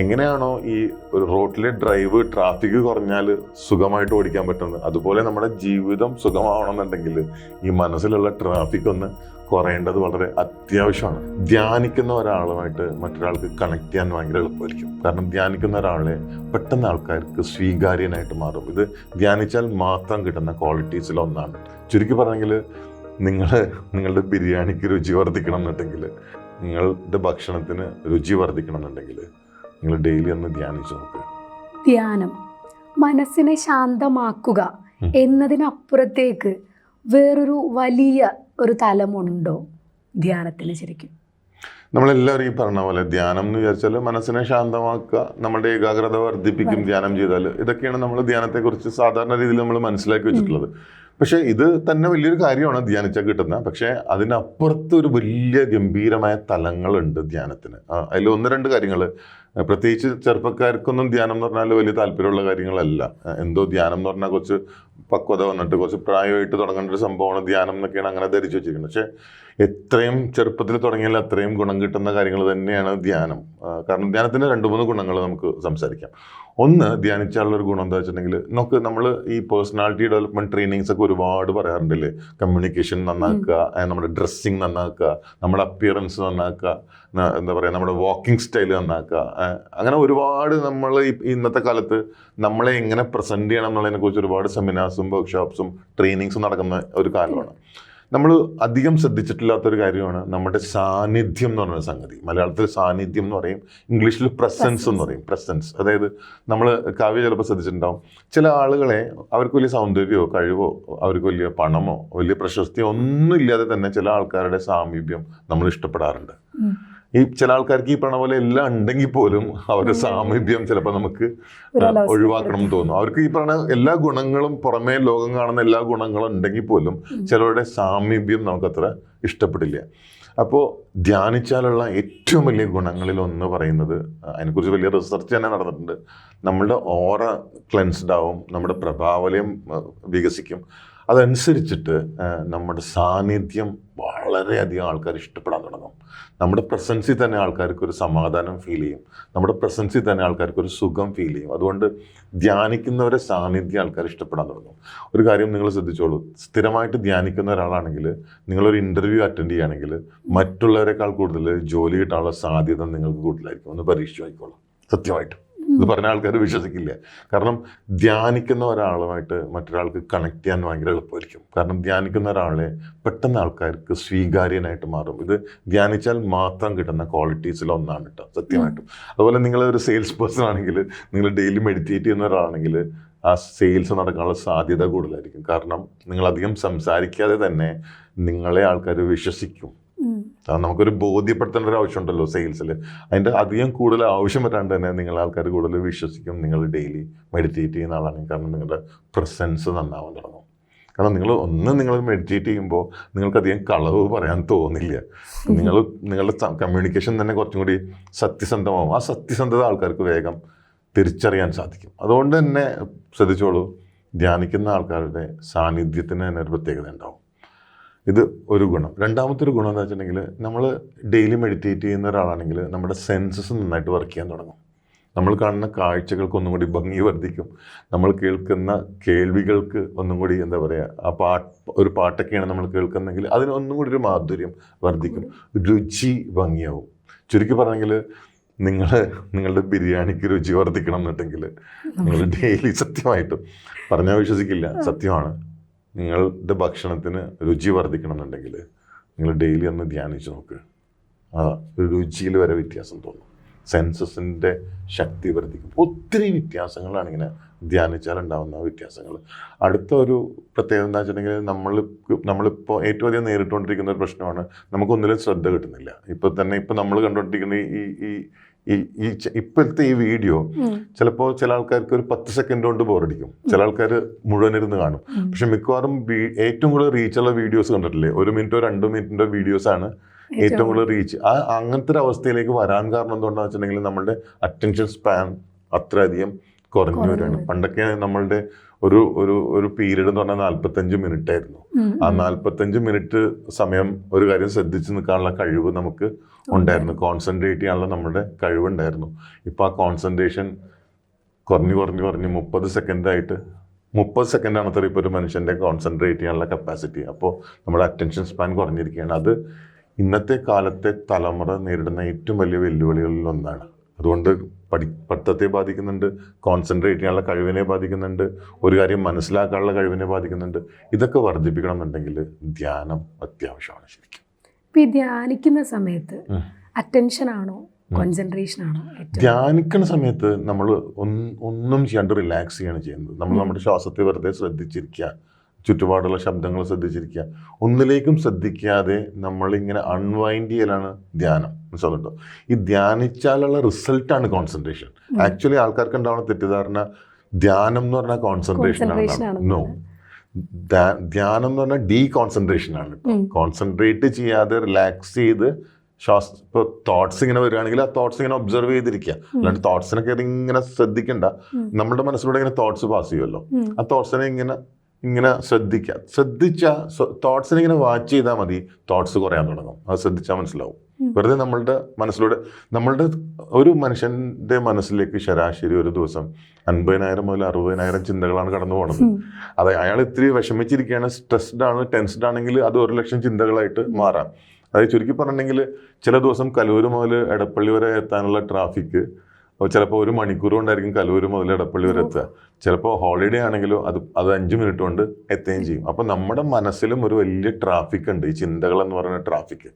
എങ്ങനെയാണോ ഈ ഒരു റോഡിലെ ഡ്രൈവ് ട്രാഫിക് കുറഞ്ഞാൽ സുഖമായിട്ട് ഓടിക്കാൻ പറ്റുന്നത്, അതുപോലെ നമ്മുടെ ജീവിതം സുഖമാവണമെന്നുണ്ടെങ്കിൽ ഈ മനസ്സിലുള്ള ട്രാഫിക് ഒന്ന് കുറയേണ്ടത് വളരെ അത്യാവശ്യമാണ്. ധ്യാനിക്കുന്ന ഒരാളുമായിട്ട് മറ്റൊരാൾക്ക് കണക്ട് ചെയ്യാൻ ഭയങ്കര എളുപ്പമായിരിക്കും. കാരണം ധ്യാനിക്കുന്ന ഒരാളെ പെട്ടെന്ന് ആൾക്കാർക്ക് സ്വീകാര്യനായിട്ട് മാറും. ഇത് ധ്യാനിച്ചാൽ മാത്രം കിട്ടുന്ന ക്വാളിറ്റീസിൽ ഒന്നാണ്. ചുരുക്കി പറഞ്ഞെങ്കിൽ നിങ്ങളുടെ ബിരിയാണിക്ക് രുചി വർദ്ധിക്കണം എന്നുണ്ടെങ്കിൽ, നിങ്ങളുടെ ഭക്ഷണത്തിന് രുചി വർദ്ധിക്കണം എന്നുണ്ടെങ്കിൽ നിങ്ങൾ ഡെയിലി ഒന്ന് ധ്യാനിച്ചു നോക്കുക. ധ്യാനം മനസ്സിനെ ശാന്തമാക്കുക എന്നതിനപ്പുറത്തേക്ക് വേറൊരു വലിയ ഒരു തലമുണ്ടോ ധ്യാനത്തിന്? ശരിക്കും നമ്മളെല്ലാവരും ഈ പറഞ്ഞ പോലെ ധ്യാനം എന്ന് വിചാരിച്ചാൽ മനസ്സിനെ ശാന്തമാക്കുക, നമ്മുടെ ഏകാഗ്രത വർദ്ധിപ്പിക്കും ധ്യാനം ചെയ്താൽ. ഇതൊക്കെയാണ് നമ്മൾ ധ്യാനത്തെക്കുറിച്ച് സാധാരണ രീതിയിൽ നമ്മൾ മനസ്സിലാക്കി വെച്ചിട്ടുള്ളത്. പക്ഷേ ഇത് തന്നെ വലിയൊരു കാര്യമാണ് ധ്യാനിച്ചാൽ കിട്ടുന്ന. പക്ഷേ അതിനപ്പുറത്ത് ഒരു വലിയ ഗംഭീരമായ തലങ്ങളുണ്ട് ധ്യാനത്തിന്. അതിൽ ഒന്ന് രണ്ട് കാര്യങ്ങൾ, പ്രത്യേകിച്ച് ചെറുപ്പക്കാർക്കൊന്നും ധ്യാനം എന്ന് പറഞ്ഞാൽ വലിയ താല്പര്യമുള്ള കാര്യങ്ങളല്ല. എന്തോ ധ്യാനം എന്ന് പറഞ്ഞാൽ കുറച്ച് പക്വത വന്നിട്ട് കുറച്ച് പ്രായമായിട്ട് തുടങ്ങേണ്ട ഒരു സംഭവമാണ് ധ്യാനം എന്നൊക്കെയാണ് അങ്ങനെ ധരിച്ചു വെച്ചിരിക്കുന്നത്. പക്ഷേ എത്രയും ചെറുപ്പത്തിൽ തുടങ്ങിയാൽ അത്രയും ഗുണം കിട്ടുന്ന കാര്യങ്ങൾ തന്നെയാണ് ധ്യാനം. കാരണം ധ്യാനത്തിൻ്റെ 2-3 ഗുണങ്ങൾ നമുക്ക് സംസാരിക്കാം. ഒന്ന്, ധ്യാനിച്ചാലുള്ളൊരു ഗുണം എന്താ വെച്ചിട്ടുണ്ടെങ്കിൽ, നമ്മൾ ഈ പേഴ്സണാലിറ്റി ഡെവലപ്മെൻറ്റ് ട്രെയിനിങ്സ് ഒക്കെ ഒരുപാട് പറയാറുണ്ടല്ലേ. കമ്മ്യൂണിക്കേഷൻ നന്നാക്കുക, നമ്മുടെ ഡ്രസ്സിങ് നന്നാക്കുക, നമ്മുടെ അപ്പിയറൻസ് നന്നാക്കുക, എന്താ പറയുക, നമ്മുടെ വാക്കിംഗ് സ്റ്റൈൽ നന്നാക്കുക. അങ്ങനെ ഒരുപാട് നമ്മൾ ഇന്നത്തെ കാലത്ത് നമ്മളെ എങ്ങനെ പ്രസൻറ്റ് ചെയ്യണം എന്നുള്ളതിനെക്കുറിച്ച് ഒരുപാട് സെമിനാർസും വർക്ക്ഷോപ്സും ട്രെയിനിങ്സും നടക്കുന്ന ഒരു കാലമാണ്. നമ്മൾ അധികം ശ്രദ്ധിച്ചിട്ടില്ലാത്തൊരു കാര്യമാണ് നമ്മുടെ സാന്നിധ്യം എന്ന് പറഞ്ഞ സംഗതി. മലയാളത്തിൽ സാന്നിധ്യം എന്ന് പറയും, ഇംഗ്ലീഷിൽ പ്രസൻസ് എന്ന് പറയും. പ്രസൻസ്, അതായത് നമ്മൾ കാവ്യ ചിലപ്പോൾ ശ്രദ്ധിച്ചിട്ടുണ്ടാവും, ചില ആളുകളെ അവർക്ക് വലിയ സൗന്ദര്യമോ കഴിവോ അവർക്ക് വലിയ പണമോ വലിയ പ്രശസ്തിയോ ഒന്നും ഇല്ലാതെ തന്നെ ചില ആൾക്കാരുടെ സാമീപ്യം നമ്മൾ ഇഷ്ടപ്പെടാറുണ്ട്. ഈ ചില ആൾക്കാർക്ക് ഈ പറഞ്ഞ പോലെ എല്ലാം ഉണ്ടെങ്കിൽ പോലും അവരുടെ സാമീപ്യം ചിലപ്പോൾ നമുക്ക് ഒഴിവാക്കണം എന്ന് തോന്നും. അവർക്ക് ഈ പറഞ്ഞ എല്ലാ ഗുണങ്ങളും, പുറമേ ലോകം കാണുന്ന എല്ലാ ഗുണങ്ങളും ഉണ്ടെങ്കിൽ പോലും ചിലരുടെ സാമീപ്യം നമുക്കത്ര ഇഷ്ടപ്പെടില്ല. അപ്പോൾ ധ്യാനിച്ചാലുള്ള ഏറ്റവും വലിയ ഗുണങ്ങളിൽ ഒന്ന് പറയുന്നത്, അതിനെക്കുറിച്ച് വലിയ റിസർച്ച് തന്നെ നടന്നിട്ടുണ്ട്, നമ്മളുടെ ഓറ ക്ലെൻസ്ഡ് ആവും, നമ്മുടെ പ്രഭാവലയം വികസിക്കും. അതനുസരിച്ചിട്ട് നമ്മുടെ സാന്നിധ്യം വളരെയധികം ആൾക്കാർ ഇഷ്ടപ്പെടാൻ തുടങ്ങും. നമ്മുടെ പ്രസൻസിൽ തന്നെ ആൾക്കാർക്ക് ഒരു സമാധാനം ഫീൽ ചെയ്യും, നമ്മുടെ പ്രസൻസിൽ തന്നെ ആൾക്കാർക്ക് ഒരു സുഖം ഫീൽ ചെയ്യും. അതുകൊണ്ട് ധ്യാനിക്കുന്നവരെ സാന്നിധ്യം ആൾക്കാർ ഇഷ്ടപ്പെടാൻ തുടങ്ങും. ഒരു കാര്യം നിങ്ങൾ ശ്രദ്ധിച്ചോളൂ, സ്ഥിരമായിട്ട് ധ്യാനിക്കുന്ന ഒരാളാണെങ്കിൽ, നിങ്ങളൊരു ഇൻ്റർവ്യൂ അറ്റൻഡ് ചെയ്യുകയാണെങ്കിൽ മറ്റുള്ളവരെക്കാൾ കൂടുതൽ ജോലി കിട്ടാനുള്ള സാധ്യത നിങ്ങൾക്ക് കൂടുതലായിരിക്കും. ഒന്ന് പരീക്ഷിച്ച് നോക്കിക്കോളൂ. സത്യമായിട്ടും ഇത് പറഞ്ഞ ആൾക്കാർ വിശ്വസിക്കില്ല. കാരണം ധ്യാനിക്കുന്ന ഒരാളുമായിട്ട് മറ്റൊരാൾക്ക് കണക്ട് ചെയ്യാൻ ഭയങ്കര എളുപ്പമായിരിക്കും. കാരണം ധ്യാനിക്കുന്ന ഒരാളെ പെട്ടെന്ന് ആൾക്കാർക്ക് സ്വീകാര്യനായിട്ട് മാറും. ഇത് ധ്യാനിച്ചാൽ മാത്രം കിട്ടുന്ന ക്വാളിറ്റീസിൽ ഒന്നാണ് കേട്ടോ, സത്യമായിട്ടും. അതുപോലെ നിങ്ങളൊരു സെയിൽസ് പേഴ്സൺ ആണെങ്കിൽ, നിങ്ങൾ ഡെയിലി മെഡിറ്റേറ്റ് ചെയ്യുന്ന ഒരാളാണെങ്കിൽ ആ സെയിൽസ് നടക്കാനുള്ള സാധ്യത കൂടുതലായിരിക്കും. കാരണം നിങ്ങളധികം സംസാരിക്കാതെ തന്നെ നിങ്ങളെ ആൾക്കാർ വിശ്വസിക്കും. നമുക്കൊരു ബോധ്യപ്പെടുത്തേണ്ട ഒരു ആവശ്യമുണ്ടല്ലോ സെയിൽസിൽ, അതിൻ്റെ അധികം കൂടുതൽ ആവശ്യം വരാണ്ട് തന്നെ നിങ്ങൾ ആൾക്കാർ കൂടുതൽ വിശ്വസിക്കും നിങ്ങൾ ഡെയിലി മെഡിറ്റേറ്റ് ചെയ്യുന്ന ആളാണെങ്കിൽ. കാരണം നിങ്ങളുടെ പ്രസൻസ് നന്നാവാൻ തുടങ്ങും. കാരണം നിങ്ങൾ മെഡിറ്റേറ്റ് ചെയ്യുമ്പോൾ നിങ്ങൾക്കധികം കളവ് പറയാൻ തോന്നില്ല. നിങ്ങളുടെ കമ്മ്യൂണിക്കേഷൻ തന്നെ കുറച്ചും കൂടി സത്യസന്ധമാവും. ആ സത്യസന്ധത ആൾക്കാർക്ക് വേഗം തിരിച്ചറിയാൻ സാധിക്കും. അതുകൊണ്ട് തന്നെ ശ്രദ്ധിച്ചോളൂ, ധ്യാനിക്കുന്ന ആൾക്കാരുടെ സാന്നിധ്യത്തിന് തന്നെ ഒരു പ്രത്യേകത ഉണ്ടാവും. ഇത് ഒരു ഗുണം. രണ്ടാമത്തെ ഒരു ഗുണം എന്താ വെച്ചിട്ടുണ്ടെങ്കിൽ, നമ്മൾ ഡെയിലി മെഡിറ്റേറ്റ് ചെയ്യുന്ന ഒരാളാണെങ്കിൽ നമ്മുടെ സെൻസസ് നന്നായിട്ട് വർക്ക് ചെയ്യാൻ തുടങ്ങും. നമ്മൾ കാണുന്ന കാഴ്ചകൾക്ക് ഒന്നും കൂടി ഭംഗി വർദ്ധിക്കും. നമ്മൾ കേൾക്കുന്ന കേൾവികൾക്ക് ഒന്നും കൂടി എന്താ പറയുക, ഒരു പാട്ടൊക്കെയാണ് നമ്മൾ കേൾക്കുന്നതെങ്കിൽ അതിന് ഒന്നും കൂടി ഒരു മാധുര്യം വർദ്ധിക്കും, രുചി ഭംഗിയാവും. ചുരുക്കി പറഞ്ഞെങ്കിൽ, നിങ്ങളുടെ ബിരിയാണിക്ക് രുചി വർദ്ധിക്കണം എന്നുണ്ടെങ്കിൽ നിങ്ങൾ ഡെയിലി, സത്യമായിട്ടും പറഞ്ഞാൽ വിശ്വസിക്കില്ല, സത്യമാണ്, നിങ്ങളുടെ ഭക്ഷണത്തിന് രുചി വർദ്ധിക്കണം എന്നുണ്ടെങ്കിൽ നിങ്ങൾ ഡെയിലി ഒന്ന് ധ്യാനിച്ച് നോക്ക്. രുചിയിൽ വരെ വ്യത്യാസം തോന്നും, സെൻസസിൻ്റെ ശക്തി വർദ്ധിക്കും. ഒത്തിരി വ്യത്യാസങ്ങളാണ് ഇങ്ങനെ ധ്യാനിച്ചാൽ ഉണ്ടാകുന്ന വ്യത്യാസങ്ങൾ. അടുത്ത ഒരു പ്രത്യേകത എന്താ വെച്ചിട്ടുണ്ടെങ്കിൽ, നമ്മളിപ്പോൾ ഏറ്റവും അധികം നേരിട്ടുകൊണ്ടിരിക്കുന്ന ഒരു പ്രശ്നമാണ്, നമുക്കൊന്നിലും ശ്രദ്ധ കിട്ടുന്നില്ല. ഇപ്പം നമ്മൾ കണ്ടുകൊണ്ടിരിക്കുന്ന ഇപ്പോഴത്തെ ഈ വീഡിയോ ചിലപ്പോൾ ചില ആൾക്കാർക്ക് ഒരു 10 സെക്കൻഡ് കൊണ്ട് ബോറടിക്കും, ചില ആൾക്കാർ മുഴുവനിരുന്ന് കാണും. പക്ഷെ മിക്കവാറും ഏറ്റവും കൂടുതൽ റീച്ചുള്ള വീഡിയോസ് കണ്ടിട്ടില്ലേ, 1 മിനിറ്റോ 2 മിനിറ്റിൻ്റെ വീഡിയോസാണ് ഏറ്റവും കൂടുതൽ റീച്ച്. അങ്ങനത്തെ ഒരു അവസ്ഥയിലേക്ക് വരാൻ കാരണം എന്തുകൊണ്ടാണെന്ന് വെച്ചിട്ടുണ്ടെങ്കിൽ, നമ്മുടെ അറ്റൻഷൻ സ്പാൻ അത്രയധികം കുറഞ്ഞു വരികയാണ്. പണ്ടൊക്കെ നമ്മളുടെ ഒരു ഒരു ഒരു പീരീഡ് എന്ന് പറഞ്ഞാൽ 45 മിനിറ്റ് ആയിരുന്നു. ആ 45 മിനിറ്റ് സമയം ഒരു കാര്യം ശ്രദ്ധിച്ച് നിൽക്കാനുള്ള കഴിവ് നമുക്ക് ഉണ്ടായിരുന്നു, കോൺസെൻട്രേറ്റ് ചെയ്യാനുള്ള നമ്മുടെ കഴിവുണ്ടായിരുന്നു. ഇപ്പൊ ആ കോൺസെൻട്രേഷൻ കുറഞ്ഞു 30 സെക്കൻഡായിട്ട് 30 സെക്കൻഡാണ് അത്ര ഇപ്പോൾ ഒരു മനുഷ്യന്റെ കോൺസെൻട്രേറ്റ് ചെയ്യാനുള്ള കപ്പാസിറ്റി. അപ്പോൾ നമ്മുടെ അറ്റൻഷൻ സ്പാൻ കുറഞ്ഞിരിക്കുകയാണ്. അത് ഇന്നത്തെ കാലത്തെ തലമുറ നേരിടുന്ന ഏറ്റവും വലിയ വെല്ലുവിളികളിൽ ഒന്നാണ്. അതുകൊണ്ട് പഠിത്തത്തെ ബാധിക്കുന്നുണ്ട്, കോൺസെൻട്രേറ്റ് ചെയ്യാനുള്ള കഴിവിനെ ബാധിക്കുന്നുണ്ട്, ഒരു കാര്യം മനസ്സിലാക്കാനുള്ള കഴിവിനെ ബാധിക്കുന്നുണ്ട്. ഇതൊക്കെ വർദ്ധിപ്പിക്കണം എന്നുണ്ടെങ്കിൽ ധ്യാനം അത്യാവശ്യമാണ് ശരിക്കും. ഇപ്പൊ ഈ ധ്യാനിക്കുന്ന സമയത്ത് അറ്റൻഷൻ ആണോ കോൺസെൻട്രേഷൻ ആണോ? ധ്യാനിക്കുന്ന സമയത്ത് നമ്മൾ ഒന്നും ചെയ്യാണ്ട് റിലാക്സ് ചെയ്യാണ് ചെയ്യുന്നത്. നമ്മൾ നമ്മുടെ ശ്വാസത്തെ വെറുതെ ശ്രദ്ധിച്ചിരിക്കുക, ചുറ്റുപാടുള്ള ശബ്ദങ്ങൾ ശ്രദ്ധിച്ചിരിക്കുക, ഒന്നിലേക്കും ശ്രദ്ധിക്കാതെ നമ്മളിങ്ങനെ അൺവൈൻഡ് ചെയ്യലാണ് ധ്യാനം. മനസ്സിലുണ്ടോ? ഈ ധ്യാനിച്ചാലുള്ള റിസൾട്ടാണ് കോൺസെൻട്രേഷൻ. ആക്ച്വലി ആൾക്കാർക്ക് ഉണ്ടാവുന്ന തെറ്റിദ്ധാരണ ധ്യാനം എന്ന് പറഞ്ഞാൽ കോൺസെൻട്രേഷൻ ആണ്. നോ, ധ്യാനം എന്ന് പറഞ്ഞാൽ ഡീകോൺസെൻട്രേഷൻ ആണ്. കോൺസെൻട്രേറ്റ് ചെയ്യാതെ റിലാക്സ് ചെയ്ത് ഇപ്പോൾ തോട്ട്സ് ഇങ്ങനെ വരികയാണെങ്കിൽ ആ തോട്ട്സ് ഇങ്ങനെ ഒബ്സർവ് ചെയ്തിരിക്കുക. അല്ലാണ്ട് തോട്ട്സിനൊക്കെ ഇങ്ങനെ ശ്രദ്ധിക്കണ്ട. നമ്മുടെ മനസ്സിലൂടെ ഇങ്ങനെ തോട്ട്സ് പാസ് ചെയ്യുമല്ലോ, ആ തോട്ട്സിനെ ഇങ്ങനെ ശ്രദ്ധിച്ച തോട്ട്സിനെ ഇങ്ങനെ വാച്ച് ചെയ്താൽ മതി, തോട്ട്സ് കുറയാൻ തുടങ്ങും. അത് ശ്രദ്ധിച്ചാൽ മനസ്സിലാവും. വെറുതെ നമ്മളുടെ മനസ്സിലൂടെ ഒരു മനുഷ്യന്റെ മനസ്സിലേക്ക് ശരാശരി ഒരു ദിവസം 50,000 മുതൽ 60,000 ചിന്തകളാണ് കടന്നു പോകുന്നത്. അത് അയാൾ ഇത്തിരി വിഷമിച്ചിരിക്കുകയാണ്, സ്ട്രെസ്ഡ് ആണ്, ടെൻസ്ഡ് ആണെങ്കിൽ അത് 1,00,000 ചിന്തകളായിട്ട് മാറാം. അതായത് ചുരുക്കി പറഞ്ഞിട്ടുണ്ടെങ്കിൽ ചില ദിവസം കലൂർ മുതൽ എടപ്പള്ളി വരെ എത്താനുള്ള ട്രാഫിക് ചിലപ്പോൾ 1 മണിക്കൂർ കൊണ്ടായിരിക്കും കലൂർ മുതൽ എടപ്പള്ളി വരെ എത്തുക. ചിലപ്പോൾ ഹോളിഡേ ആണെങ്കിലും അത് 5 മിനിറ്റ് കൊണ്ട് എത്തുകയും ചെയ്യും. അപ്പോൾ നമ്മുടെ മനസ്സിലും ഒരു വലിയ ട്രാഫിക് ഉണ്ട്, ഈ ചിന്തകൾ എന്ന് പറയുന്ന ട്രാഫിക്.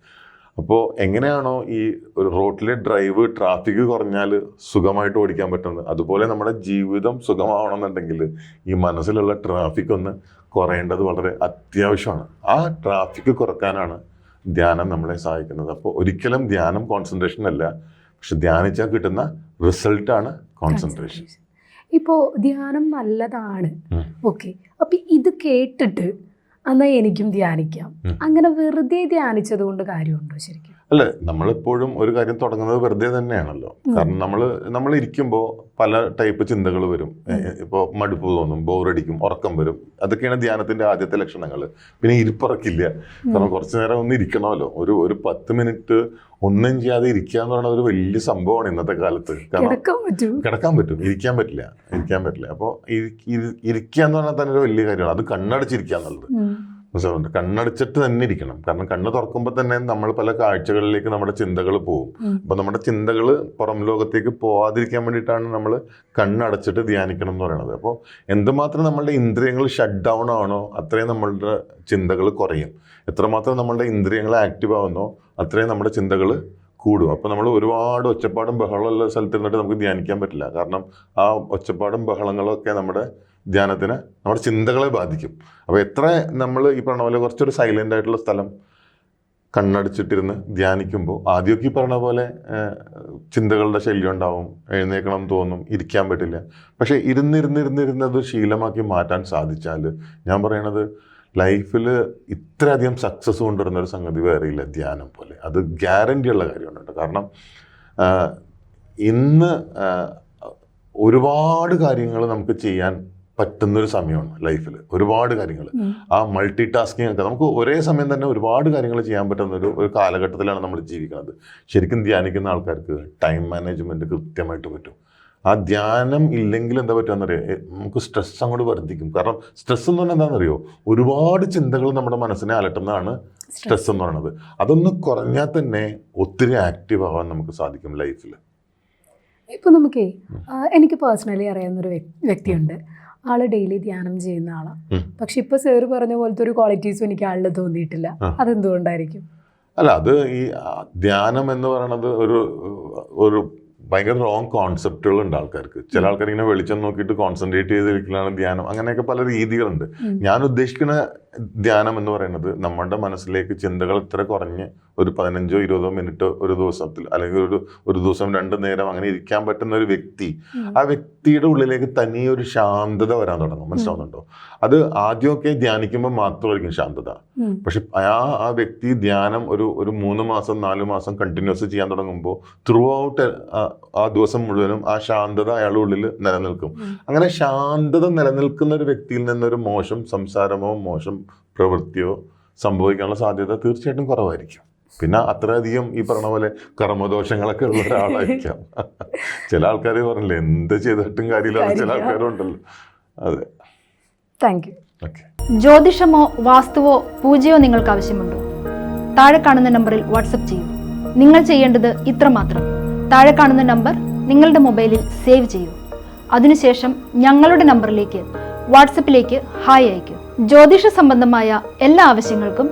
അപ്പോൾ എങ്ങനെയാണോ ഈ ഒരു റോഡിലെ ഡ്രൈവ് ട്രാഫിക് കുറഞ്ഞാൽ സുഖമായിട്ട് ഓടിക്കാൻ പറ്റുന്നത്, അതുപോലെ നമ്മുടെ ജീവിതം സുഖമാവണമെന്നുണ്ടെങ്കിൽ ഈ മനസ്സിലുള്ള ട്രാഫിക് ഒന്ന് കുറയേണ്ടത് വളരെ അത്യാവശ്യമാണ്. ആ ട്രാഫിക് കുറക്കാനാണ് ധ്യാനം നമ്മളെ സഹായിക്കുന്നത്. അപ്പോൾ ഒരിക്കലും ധ്യാനം കോൺസെൻട്രേഷൻ അല്ല, പക്ഷെ ധ്യാനിച്ചാൽ കിട്ടുന്ന റിസൾട്ടാണ് കോൺസെൻട്രേഷൻ. ഇപ്പോൾ ധ്യാനം നല്ലതാണ്, ഓക്കെ. അപ്പൊ ഇത് കേട്ടിട്ട് എന്നാ എനിക്കും ധ്യാനിക്കാം, അങ്ങനെ വെറുതെ ധ്യാനിച്ചത് കൊണ്ട് കാര്യമുണ്ടോ ശരിക്കും? അല്ലെ, നമ്മളെപ്പോഴും ഒരു കാര്യം തുടങ്ങുന്നത് വെറുതെ തന്നെയാണല്ലോ. കാരണം നമ്മൾ ഇരിക്കുമ്പോൾ പല ടൈപ്പ് ചിന്തകൾ വരും. ഇപ്പോൾ മടുപ്പ് തോന്നും, ബോറടിക്കും, ഉറക്കം വരും. അതൊക്കെയാണ് ധ്യാനത്തിന്റെ ആദ്യത്തെ ലക്ഷണങ്ങൾ. പിന്നെ ഇരിപ്പുറക്കില്ല, കാരണം കുറച്ചു നേരം ഒന്ന് ഇരിക്കണമല്ലോ. ഒരു 10 മിനിറ്റ് ഒന്നും ചെയ്യാതെ ഇരിക്കുക എന്ന് പറയുന്നത് ഒരു വലിയ സംഭവമാണ് ഇന്നത്തെ കാലത്ത്. കിടക്കാൻ പറ്റും, ഇരിക്കാൻ പറ്റില്ല. അപ്പോൾ ഇരിക്കുക എന്ന് പറഞ്ഞാൽ തന്നെ ഒരു വലിയ കാര്യമാണ്. അത് കണ്ണടച്ചിരിക്കുക എന്നുള്ളത്. മനസ്സിലുണ്ട്, കണ്ണടച്ചിട്ട് തന്നെ ഇരിക്കണം. കാരണം കണ്ണ് തുറക്കുമ്പോൾ തന്നെ നമ്മൾ പല കാഴ്ചകളിലേക്ക് നമ്മുടെ ചിന്തകൾ പോകും. അപ്പൊ നമ്മുടെ ചിന്തകൾ പുറം ലോകത്തേക്ക് പോവാതിരിക്കാൻ വേണ്ടിയിട്ടാണ് നമ്മൾ കണ്ണടച്ചിട്ട് ധ്യാനിക്കണം എന്ന് പറയുന്നത്. അപ്പോൾ എന്തുമാത്രം നമ്മളുടെ ഇന്ദ്രിയങ്ങൾ ഷട്ട് ഡൗൺ ആണോ അത്രയും നമ്മളുടെ ചിന്തകൾ കുറയും. എത്രമാത്രം നമ്മളുടെ ഇന്ദ്രിയങ്ങൾ ആക്റ്റീവ് ആവുന്നോ അത്രയും നമ്മുടെ ചിന്തകൾ കൂടും. അപ്പോൾ നമ്മൾ ഒരുപാട് ഒച്ചപ്പാടും ബഹളമുള്ള സ്ഥലത്ത് ഇരുന്നിട്ട് നമുക്ക് ധ്യാനിക്കാൻ പറ്റില്ല. കാരണം ആ ഒച്ചപ്പാടും ബഹളങ്ങളൊക്കെ നമ്മുടെ ധ്യാനത്തിന് നമ്മുടെ ചിന്തകളെ ബാധിക്കും. അപ്പോൾ എത്ര നമ്മൾ ഈ പറഞ്ഞ പോലെ കുറച്ചൊരു സൈലൻ്റ് ആയിട്ടുള്ള സ്ഥലം കണ്ണടച്ചിട്ടിരുന്ന് ധ്യാനിക്കുമ്പോൾ ആദ്യമൊക്കെ ഈ പറഞ്ഞ പോലെ ചിന്തകളുടെ ശല്യം ഉണ്ടാവും, എഴുന്നേക്കണം തോന്നും, ഇരിക്കാൻ പറ്റില്ല. പക്ഷേ ഇരുന്നിരുന്നത് ശീലമാക്കി മാറ്റാൻ സാധിച്ചാൽ ഞാൻ പറയണത് ലൈഫിൽ ഇത്രയധികം സക്സസ് കൊണ്ടുവരുന്ന ഒരു സംഗതി വേറെയില്ല ധ്യാനം പോലെ. അത് ഗ്യാരണ്ടി ഉള്ള കാര്യമാണ് കേട്ടോ. കാരണം ഇന്ന് ഒരുപാട് കാര്യങ്ങൾ നമുക്ക് ചെയ്യാൻ പറ്റുന്നൊരു സമയമാണ് ലൈഫിൽ. ഒരുപാട് കാര്യങ്ങൾ, ആ മൾട്ടി ടാസ്കിങ് ഒക്കെ നമുക്ക് ഒരേ സമയം തന്നെ ഒരുപാട് കാര്യങ്ങൾ ചെയ്യാൻ പറ്റുന്ന ഒരു കാലഘട്ടത്തിലാണ് നമ്മൾ ജീവിക്കുന്നത്. ശരിക്കും ധ്യാനിക്കുന്ന ആൾക്കാർക്ക് ടൈം മാനേജ്മെൻറ്റ് കൃത്യമായിട്ട് പറ്റും. ആ ധ്യാനം ഇല്ലെങ്കിൽ എന്താ പറ്റുകയെന്നറിയോ, നമുക്ക് സ്ട്രെസ് അങ്ങോട്ട് വർദ്ധിക്കും. കാരണം സ്ട്രെസ് എന്ന് പറഞ്ഞാൽ എന്താണെന്നറിയോ, ഒരുപാട് ചിന്തകൾ നമ്മുടെ മനസ്സിനെ അലട്ടുന്നതാണ് സ്ട്രെസ് എന്ന് പറയുന്നത്. അതൊന്ന് കുറഞ്ഞാൽ തന്നെ ഒത്തിരി ആക്റ്റീവ് ആവാൻ നമുക്ക് സാധിക്കും ലൈഫിൽ. ഇപ്പോൾ നമുക്കേ എനിക്ക് പേഴ്സണലി അറിയാവുന്നൊരു വ്യക്തിയുണ്ട്. ആള് ഡെയിലി ധ്യാനം ചെയ്യുന്ന ആളാണ്. പക്ഷെ ഇപ്പൊ സാറ് പറഞ്ഞ പോലത്തെ ഒരു ക്വാളിറ്റീസും എനിക്ക് ആളിൽ തോന്നിയിട്ടില്ല. അതെന്തുകൊണ്ടായിരിക്കും? അല്ല, അത് ഈ ധ്യാനം എന്ന് പറയുന്നത് ഒരു ഭയങ്കര റോങ് കോൺസെപ്റ്റുകൾ ഉണ്ട് ആൾക്കാർക്ക്. ചില ആൾക്കാർ ഇങ്ങനെ വെളിച്ചം നോക്കിയിട്ട് കോൺസെൻട്രേറ്റ് ചെയ്തിരിക്കലാണ് ധ്യാനം. അങ്ങനെയൊക്കെ പല രീതികളുണ്ട്. ഞാൻ ഉദ്ദേശിക്കുന്ന ധ്യാനം എന്ന് പറയുന്നത് നമ്മുടെ മനസ്സിലേക്ക് ചിന്തകൾ ഇത്ര കുറഞ്ഞ് ഒരു 15-20 മിനിറ്റ് ഒരു ദിവസത്തിൽ, അല്ലെങ്കിൽ ഒരു ദിവസം 2 നേരം അങ്ങനെ ഇരിക്കാൻ പറ്റുന്ന ഒരു വ്യക്തി, ആ വ്യക്തിയുടെ ഉള്ളിലേക്ക് തനിയെ ഒരു ശാന്തത വരാൻ തുടങ്ങും. മനസ്സിലാവുന്നുണ്ടോ? അത് ആദ്യമൊക്കെ ധ്യാനിക്കുമ്പോൾ മാത്രമായിരിക്കും ശാന്തത. പക്ഷെ ആ വ്യക്തി ധ്യാനം ഒരു 3 മാസം 4 മാസം കണ്ടിന്യൂസ് ചെയ്യാൻ തുടങ്ങുമ്പോൾ ത്രൂ ഔട്ട് ആ ദിവസം മുഴുവനും ആ ശാന്തത അയാളുടെ ഉള്ളിൽ നിലനിൽക്കും. അങ്ങനെ ശാന്തത നിലനിൽക്കുന്ന ഒരു വ്യക്തിയിൽ നിന്നൊരു മോശം സംസാരമോ മോശം പ്രവൃത്തിയോ സംഭവിക്കാനുള്ള സാധ്യത തീർച്ചയായിട്ടും കുറവായിരിക്കും. പിന്നെ അത്രയധികം ഈ പറഞ്ഞ പോലെ കർമ്മദോഷങ്ങളൊക്കെ ഉള്ള ഒരാളായിരിക്കാം. ചില ആൾക്കാർ പറഞ്ഞില്ലേ എന്ത് ചെയ്തിട്ടും കാര്യമില്ല, ചില ആൾക്കാരുണ്ടല്ലോ. അതെ, താങ്ക് യു. ഓക്കെ. ജ്യോതിഷമോ വാസ്തുവോ പൂജയോ നിങ്ങൾക്ക് ആവശ്യമുണ്ടോ? താഴെ കാണുന്ന നമ്പറിൽ വാട്സപ്പ് ചെയ്യൂ. നിങ്ങൾ ചെയ്യേണ്ടത് ഇത്രമാത്രം: താഴെ കാണുന്ന നമ്പർ നിങ്ങളുടെ മൊബൈലിൽ സേവ് ചെയ്യൂ. അതിനുശേഷം ഞങ്ങളുടെ നമ്പറിലേക്ക് വാട്സപ്പിലേക്ക് ഹായ് അയക്കൂ. ജ്യോതിഷ സംബന്ധമായ എല്ലാ ആവശ്യങ്ങൾക്കും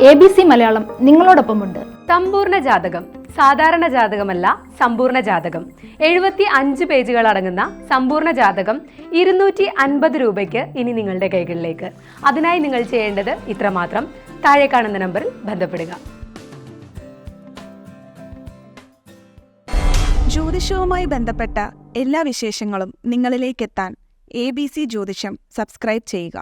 ABC മലയാളം നിങ്ങളോടൊപ്പമുണ്ട്. സമ്പൂർണ്ണ ജാതകം സാധാരണ ജാതകമല്ല, സമ്പൂർണ്ണ ജാതകം. 75 പേജുകൾ അടങ്ങുന്ന സമ്പൂർണ്ണ ജാതകം 250 രൂപയ്ക്ക് ഇനി നിങ്ങളുടെ കൈകളിലേക്ക്. അതിനായി നിങ്ങൾ ചെയ്യേണ്ടത് ഇത്രമാത്രം: താഴെ കാണുന്ന നമ്പറിൽ ബന്ധപ്പെടുക. ജ്യോതിഷവുമായി ബന്ധപ്പെട്ട എല്ലാ വിശേഷങ്ങളും നിങ്ങളിലേക്കെത്താൻ ABC ജ്യോതിഷം സബ്സ്ക്രൈബ് ചെയ്യുക.